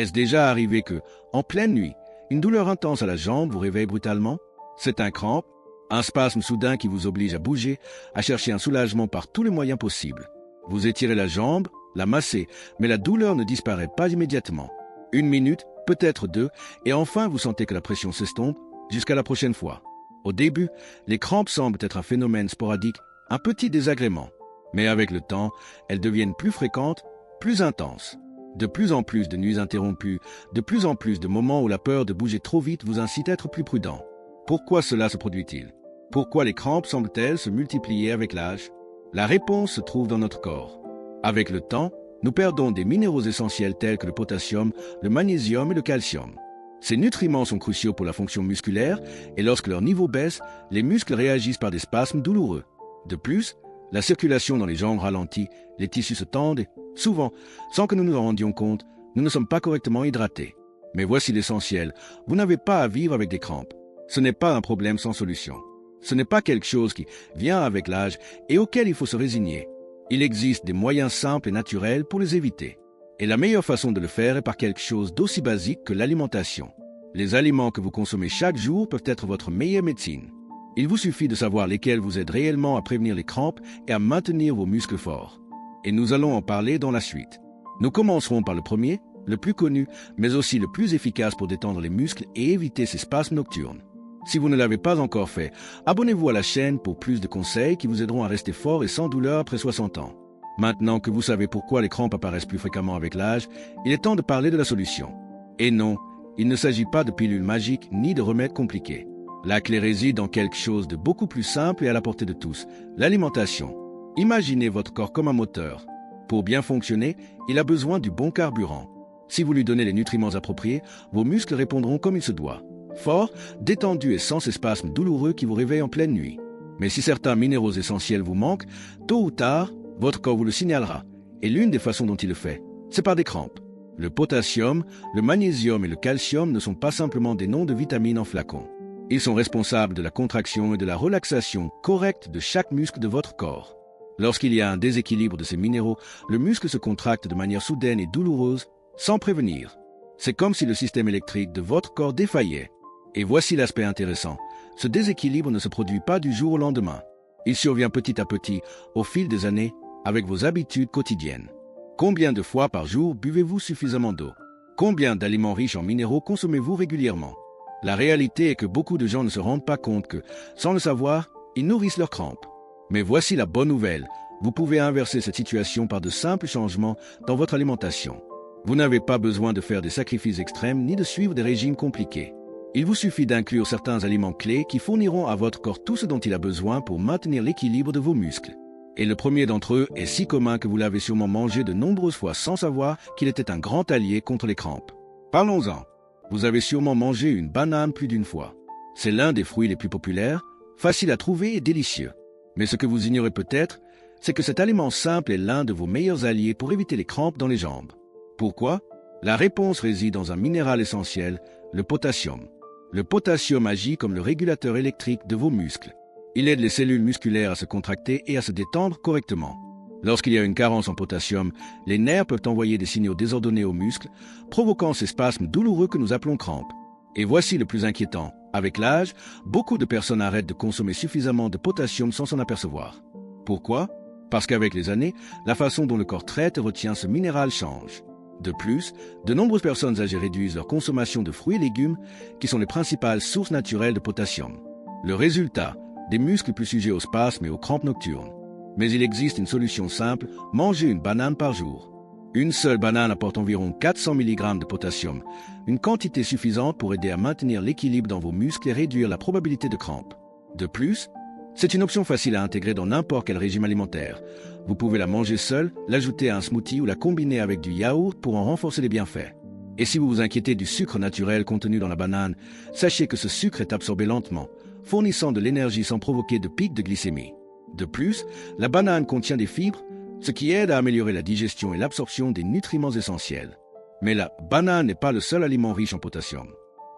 Est-ce déjà arrivé que, en pleine nuit, une douleur intense à la jambe vous réveille brutalement? C'est un crampe, un spasme soudain qui vous oblige à bouger, à chercher un soulagement par tous les moyens possibles. Vous étirez la jambe, la massez, mais la douleur ne disparaît pas immédiatement. 1 minute, peut-être 2, et enfin vous sentez que la pression s'estompe jusqu'à la prochaine fois. Au début, les crampes semblent être un phénomène sporadique, un petit désagrément. Mais avec le temps, elles deviennent plus fréquentes, plus intenses. De plus en plus de nuits interrompues, de plus en plus de moments où la peur de bouger trop vite vous incite à être plus prudent. Pourquoi cela se produit-il? Pourquoi les crampes semblent-elles se multiplier avec l'âge? La réponse se trouve dans notre corps. Avec le temps, nous perdons des minéraux essentiels tels que le potassium, le magnésium et le calcium. Ces nutriments sont cruciaux pour la fonction musculaire et lorsque leur niveau baisse, les muscles réagissent par des spasmes douloureux. De plus, la circulation dans les jambes ralentit, les tissus se tendent et, souvent, sans que nous nous en rendions compte, nous ne sommes pas correctement hydratés. Mais voici l'essentiel, vous n'avez pas à vivre avec des crampes. Ce n'est pas un problème sans solution. Ce n'est pas quelque chose qui vient avec l'âge et auquel il faut se résigner. Il existe des moyens simples et naturels pour les éviter. Et la meilleure façon de le faire est par quelque chose d'aussi basique que l'alimentation. Les aliments que vous consommez chaque jour peuvent être votre meilleure médecine. Il vous suffit de savoir lesquels vous aident réellement à prévenir les crampes et à maintenir vos muscles forts. Et nous allons en parler dans la suite. Nous commencerons par le premier, le plus connu, mais aussi le plus efficace pour détendre les muscles et éviter ces spasmes nocturnes. Si vous ne l'avez pas encore fait, abonnez-vous à la chaîne pour plus de conseils qui vous aideront à rester fort et sans douleur après 60 ans. Maintenant que vous savez pourquoi les crampes apparaissent plus fréquemment avec l'âge, il est temps de parler de la solution. Et non, il ne s'agit pas de pilules magiques ni de remèdes compliqués. La clé réside dans quelque chose de beaucoup plus simple et à la portée de tous, l'alimentation. Imaginez votre corps comme un moteur. Pour bien fonctionner, il a besoin du bon carburant. Si vous lui donnez les nutriments appropriés, vos muscles répondront comme il se doit. Forts, détendus et sans ces spasmes douloureux qui vous réveillent en pleine nuit. Mais si certains minéraux essentiels vous manquent, tôt ou tard, votre corps vous le signalera. Et l'une des façons dont il le fait, c'est par des crampes. Le potassium, le magnésium et le calcium ne sont pas simplement des noms de vitamines en flacon. Ils sont responsables de la contraction et de la relaxation correcte de chaque muscle de votre corps. Lorsqu'il y a un déséquilibre de ces minéraux, le muscle se contracte de manière soudaine et douloureuse, sans prévenir. C'est comme si le système électrique de votre corps défaillait. Et voici l'aspect intéressant. Ce déséquilibre ne se produit pas du jour au lendemain. Il survient petit à petit, au fil des années, avec vos habitudes quotidiennes. Combien de fois par jour buvez-vous suffisamment d'eau? Combien d'aliments riches en minéraux consommez-vous régulièrement? La réalité est que beaucoup de gens ne se rendent pas compte que, sans le savoir, ils nourrissent leurs crampes. Mais voici la bonne nouvelle. Vous pouvez inverser cette situation par de simples changements dans votre alimentation. Vous n'avez pas besoin de faire des sacrifices extrêmes ni de suivre des régimes compliqués. Il vous suffit d'inclure certains aliments clés qui fourniront à votre corps tout ce dont il a besoin pour maintenir l'équilibre de vos muscles. Et le premier d'entre eux est si commun que vous l'avez sûrement mangé de nombreuses fois sans savoir qu'il était un grand allié contre les crampes. Parlons-en. Vous avez sûrement mangé une banane plus d'une fois. C'est l'un des fruits les plus populaires, facile à trouver et délicieux. Mais ce que vous ignorez peut-être, c'est que cet aliment simple est l'un de vos meilleurs alliés pour éviter les crampes dans les jambes. Pourquoi? La réponse réside dans un minéral essentiel, le potassium. Le potassium agit comme le régulateur électrique de vos muscles. Il aide les cellules musculaires à se contracter et à se détendre correctement. Lorsqu'il y a une carence en potassium, les nerfs peuvent envoyer des signaux désordonnés aux muscles, provoquant ces spasmes douloureux que nous appelons crampes. Et voici le plus inquiétant. Avec l'âge, beaucoup de personnes arrêtent de consommer suffisamment de potassium sans s'en apercevoir. Pourquoi? Parce qu'avec les années, la façon dont le corps traite et retient ce minéral change. De plus, de nombreuses personnes âgées réduisent leur consommation de fruits et légumes, qui sont les principales sources naturelles de potassium. Le résultat, des muscles plus sujets aux spasmes et aux crampes nocturnes. Mais il existe une solution simple, mangez une banane par jour. Une seule banane apporte environ 400 mg de potassium, une quantité suffisante pour aider à maintenir l'équilibre dans vos muscles et réduire la probabilité de crampes. De plus, c'est une option facile à intégrer dans n'importe quel régime alimentaire. Vous pouvez la manger seule, l'ajouter à un smoothie ou la combiner avec du yaourt pour en renforcer les bienfaits. Et si vous vous inquiétez du sucre naturel contenu dans la banane, sachez que ce sucre est absorbé lentement, fournissant de l'énergie sans provoquer de pic de glycémie. De plus, la banane contient des fibres, ce qui aide à améliorer la digestion et l'absorption des nutriments essentiels. Mais la banane n'est pas le seul aliment riche en potassium.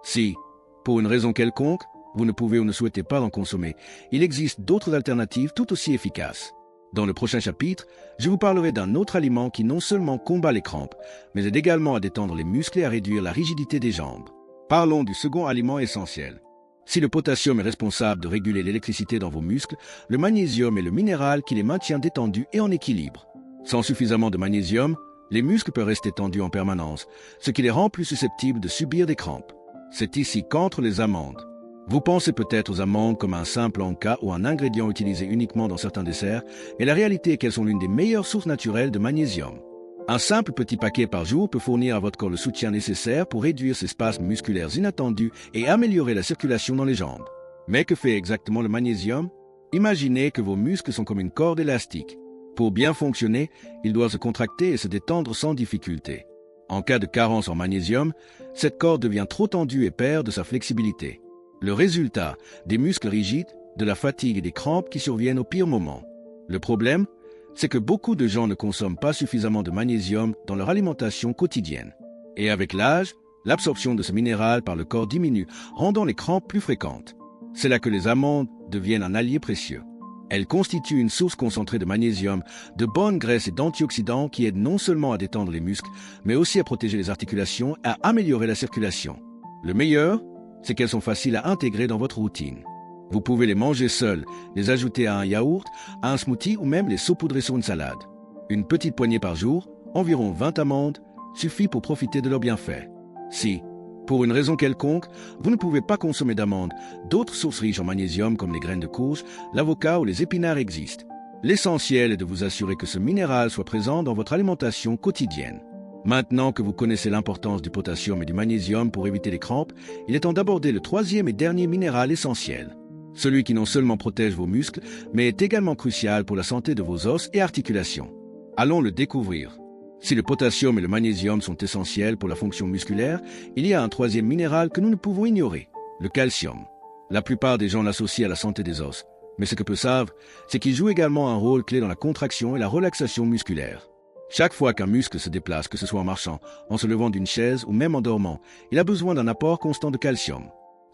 Si, pour une raison quelconque, vous ne pouvez ou ne souhaitez pas en consommer, il existe d'autres alternatives tout aussi efficaces. Dans le prochain chapitre, je vous parlerai d'un autre aliment qui non seulement combat les crampes, mais aide également à détendre les muscles et à réduire la rigidité des jambes. Parlons du second aliment essentiel. Si le potassium est responsable de réguler l'électricité dans vos muscles, le magnésium est le minéral qui les maintient détendus et en équilibre. Sans suffisamment de magnésium, les muscles peuvent rester tendus en permanence, ce qui les rend plus susceptibles de subir des crampes. C'est ici qu'entrent les amandes. Vous pensez peut-être aux amandes comme un simple encas ou un ingrédient utilisé uniquement dans certains desserts, et la réalité est qu'elles sont l'une des meilleures sources naturelles de magnésium. Un simple petit paquet par jour peut fournir à votre corps le soutien nécessaire pour réduire ces spasmes musculaires inattendus et améliorer la circulation dans les jambes. Mais que fait exactement le magnésium? Imaginez que vos muscles sont comme une corde élastique. Pour bien fonctionner, ils doivent se contracter et se détendre sans difficulté. En cas de carence en magnésium, cette corde devient trop tendue et perd de sa flexibilité. Le résultat, des muscles rigides, de la fatigue et des crampes qui surviennent au pire moment. Le problème, c'est que beaucoup de gens ne consomment pas suffisamment de magnésium dans leur alimentation quotidienne. Et avec l'âge, l'absorption de ce minéral par le corps diminue, rendant les crampes plus fréquentes. C'est là que les amandes deviennent un allié précieux. Elles constituent une source concentrée de magnésium, de bonnes graisses et d'antioxydants qui aident non seulement à détendre les muscles, mais aussi à protéger les articulations et à améliorer la circulation. Le meilleur, c'est qu'elles sont faciles à intégrer dans votre routine. Vous pouvez les manger seules, les ajouter à un yaourt, à un smoothie ou même les saupoudrer sur une salade. Une petite poignée par jour, environ 20 amandes, suffit pour profiter de leurs bienfaits. Si, pour une raison quelconque, vous ne pouvez pas consommer d'amandes, d'autres sources riches en magnésium comme les graines de courge, l'avocat ou les épinards existent. L'essentiel est de vous assurer que ce minéral soit présent dans votre alimentation quotidienne. Maintenant que vous connaissez l'importance du potassium et du magnésium pour éviter les crampes, il est temps d'aborder le troisième et dernier minéral essentiel. Celui qui non seulement protège vos muscles, mais est également crucial pour la santé de vos os et articulations. Allons le découvrir. Si le potassium et le magnésium sont essentiels pour la fonction musculaire, il y a un troisième minéral que nous ne pouvons ignorer, le calcium. La plupart des gens l'associent à la santé des os, mais ce que peu savent, c'est qu'il joue également un rôle clé dans la contraction et la relaxation musculaire. Chaque fois qu'un muscle se déplace, que ce soit en marchant, en se levant d'une chaise ou même en dormant, il a besoin d'un apport constant de calcium.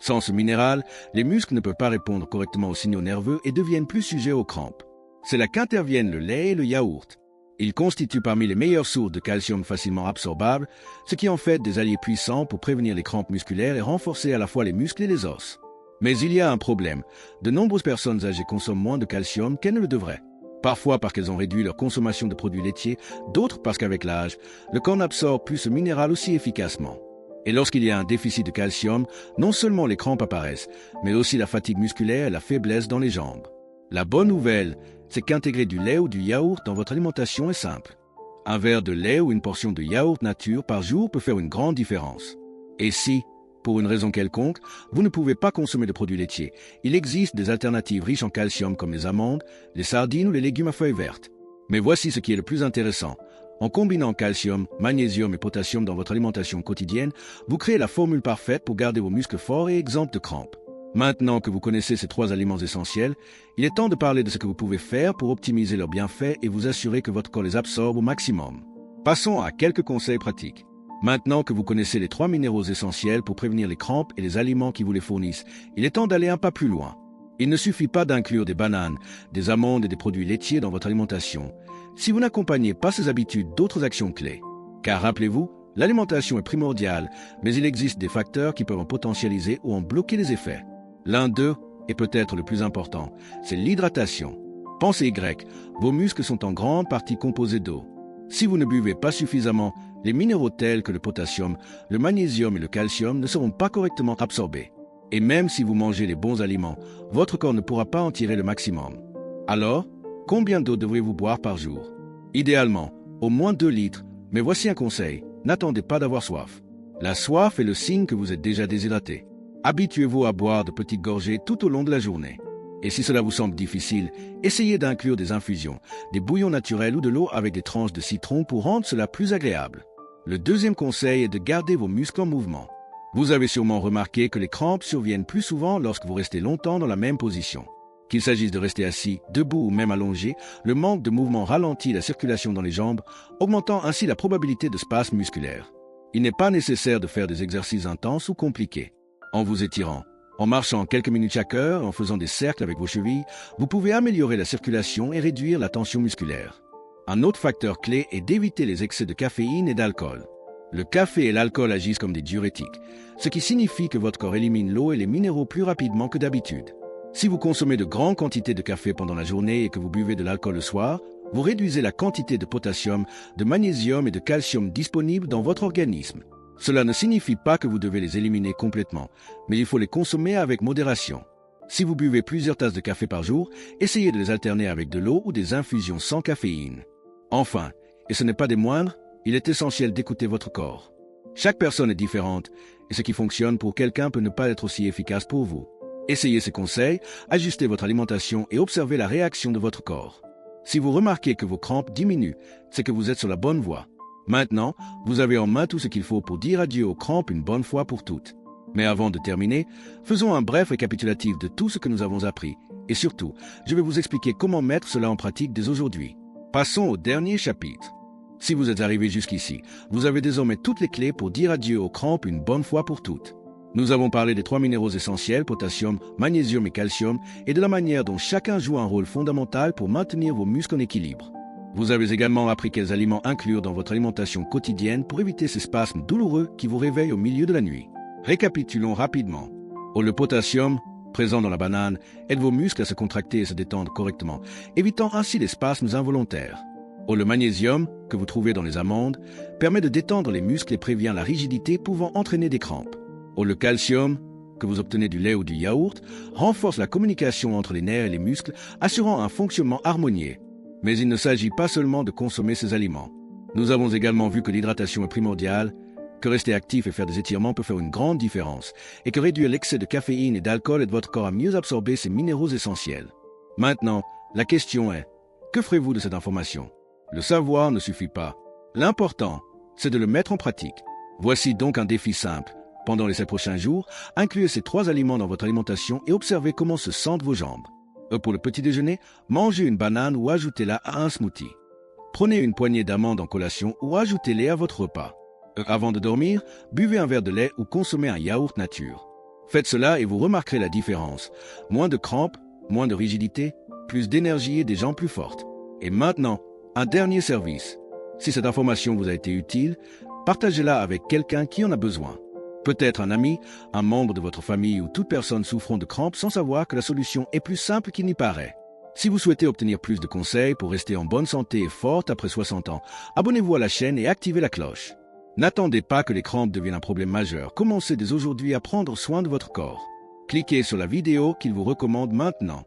Sans ce minéral, les muscles ne peuvent pas répondre correctement aux signaux nerveux et deviennent plus sujets aux crampes. C'est là qu'interviennent le lait et le yaourt. Ils constituent parmi les meilleures sources de calcium facilement absorbables, ce qui en fait des alliés puissants pour prévenir les crampes musculaires et renforcer à la fois les muscles et les os. Mais il y a un problème. De nombreuses personnes âgées consomment moins de calcium qu'elles ne le devraient. Parfois parce qu'elles ont réduit leur consommation de produits laitiers, d'autres parce qu'avec l'âge, le corps n'absorbe plus ce minéral aussi efficacement. Et lorsqu'il y a un déficit de calcium, non seulement les crampes apparaissent, mais aussi la fatigue musculaire et la faiblesse dans les jambes. La bonne nouvelle, c'est qu'intégrer du lait ou du yaourt dans votre alimentation est simple. Un verre de lait ou une portion de yaourt nature par jour peut faire une grande différence. Et si, pour une raison quelconque, vous ne pouvez pas consommer de produits laitiers, il existe des alternatives riches en calcium comme les amandes, les sardines ou les légumes à feuilles vertes. Mais voici ce qui est le plus intéressant. En combinant calcium, magnésium et potassium dans votre alimentation quotidienne, vous créez la formule parfaite pour garder vos muscles forts et exempts de crampes. Maintenant que vous connaissez ces trois aliments essentiels, il est temps de parler de ce que vous pouvez faire pour optimiser leurs bienfaits et vous assurer que votre corps les absorbe au maximum. Passons à quelques conseils pratiques. Maintenant que vous connaissez les trois minéraux essentiels pour prévenir les crampes et les aliments qui vous les fournissent, il est temps d'aller un pas plus loin. Il ne suffit pas d'inclure des bananes, des amandes et des produits laitiers dans votre alimentation, si vous n'accompagnez pas ces habitudes d'autres actions clés. Car rappelez-vous, l'alimentation est primordiale, mais il existe des facteurs qui peuvent en potentialiser ou en bloquer les effets. L'un d'eux, et peut-être le plus important, c'est l'hydratation. Pensez grec, vos muscles sont en grande partie composés d'eau. Si vous ne buvez pas suffisamment, les minéraux tels que le potassium, le magnésium et le calcium ne seront pas correctement absorbés. Et même si vous mangez les bons aliments, votre corps ne pourra pas en tirer le maximum. Alors, combien d'eau devrez-vous boire par jour? Idéalement, au moins 2 litres, mais voici un conseil, n'attendez pas d'avoir soif. La soif est le signe que vous êtes déjà déshydraté. Habituez-vous à boire de petites gorgées tout au long de la journée. Et si cela vous semble difficile, essayez d'inclure des infusions, des bouillons naturels ou de l'eau avec des tranches de citron pour rendre cela plus agréable. Le deuxième conseil est de garder vos muscles en mouvement. Vous avez sûrement remarqué que les crampes surviennent plus souvent lorsque vous restez longtemps dans la même position. Qu'il s'agisse de rester assis, debout ou même allongé, le manque de mouvement ralentit la circulation dans les jambes, augmentant ainsi la probabilité de spasmes musculaires. Il n'est pas nécessaire de faire des exercices intenses ou compliqués. En vous étirant, En marchant quelques minutes chaque heure, en faisant des cercles avec vos chevilles, vous pouvez améliorer la circulation et réduire la tension musculaire. Un autre facteur clé est d'éviter les excès de caféine et d'alcool. Le café et l'alcool agissent comme des diurétiques, ce qui signifie que votre corps élimine l'eau et les minéraux plus rapidement que d'habitude. Si vous consommez de grandes quantités de café pendant la journée et que vous buvez de l'alcool le soir, vous réduisez la quantité de potassium, de magnésium et de calcium disponibles dans votre organisme. Cela ne signifie pas que vous devez les éliminer complètement, mais il faut les consommer avec modération. Si vous buvez plusieurs tasses de café par jour, essayez de les alterner avec de l'eau ou des infusions sans caféine. Enfin, et ce n'est pas des moindres, il est essentiel d'écouter votre corps. Chaque personne est différente, et ce qui fonctionne pour quelqu'un peut ne pas être aussi efficace pour vous. Essayez ces conseils, ajustez votre alimentation et observez la réaction de votre corps. Si vous remarquez que vos crampes diminuent, c'est que vous êtes sur la bonne voie. Maintenant, vous avez en main tout ce qu'il faut pour dire adieu aux crampes une bonne fois pour toutes. Mais avant de terminer, faisons un bref récapitulatif de tout ce que nous avons appris. Et surtout, je vais vous expliquer comment mettre cela en pratique dès aujourd'hui. Passons au dernier chapitre. Si vous êtes arrivé jusqu'ici, vous avez désormais toutes les clés pour dire adieu aux crampes une bonne fois pour toutes. Nous avons parlé des 3 minéraux essentiels, potassium, magnésium et calcium, et de la manière dont chacun joue un rôle fondamental pour maintenir vos muscles en équilibre. Vous avez également appris quels aliments inclure dans votre alimentation quotidienne pour éviter ces spasmes douloureux qui vous réveillent au milieu de la nuit. Récapitulons rapidement. Le potassium, présent dans la banane, aide vos muscles à se contracter et se détendre correctement, évitant ainsi les spasmes involontaires. Le magnésium, que vous trouvez dans les amandes, permet de détendre les muscles et prévient la rigidité pouvant entraîner des crampes. Le calcium, que vous obtenez du lait ou du yaourt, renforce la communication entre les nerfs et les muscles, assurant un fonctionnement harmonieux. Mais il ne s'agit pas seulement de consommer ces aliments. Nous avons également vu que l'hydratation est primordiale, que rester actif et faire des étirements peut faire une grande différence, et que réduire l'excès de caféine et d'alcool aide votre corps à mieux absorber ces minéraux essentiels. Maintenant, la question est, que ferez-vous de cette information? Le savoir ne suffit pas. L'important, c'est de le mettre en pratique. Voici donc un défi simple. Pendant les 7 prochains jours, incluez ces 3 aliments dans votre alimentation et observez comment se sentent vos jambes. Pour le petit déjeuner, mangez une banane ou ajoutez-la à un smoothie. Prenez une poignée d'amandes en collation ou ajoutez-les à votre repas. Avant de dormir, buvez un verre de lait ou consommez un yaourt nature. Faites cela et vous remarquerez la différence. Moins de crampes, moins de rigidité, plus d'énergie et des jambes plus fortes. Et maintenant, un dernier service. Si cette information vous a été utile, partagez-la avec quelqu'un qui en a besoin. Peut-être un ami, un membre de votre famille ou toute personne souffrant de crampes sans savoir que la solution est plus simple qu'il n'y paraît. Si vous souhaitez obtenir plus de conseils pour rester en bonne santé et forte après 60 ans, abonnez-vous à la chaîne et activez la cloche. N'attendez pas que les crampes deviennent un problème majeur. Commencez dès aujourd'hui à prendre soin de votre corps. Cliquez sur la vidéo qu'il vous recommande maintenant.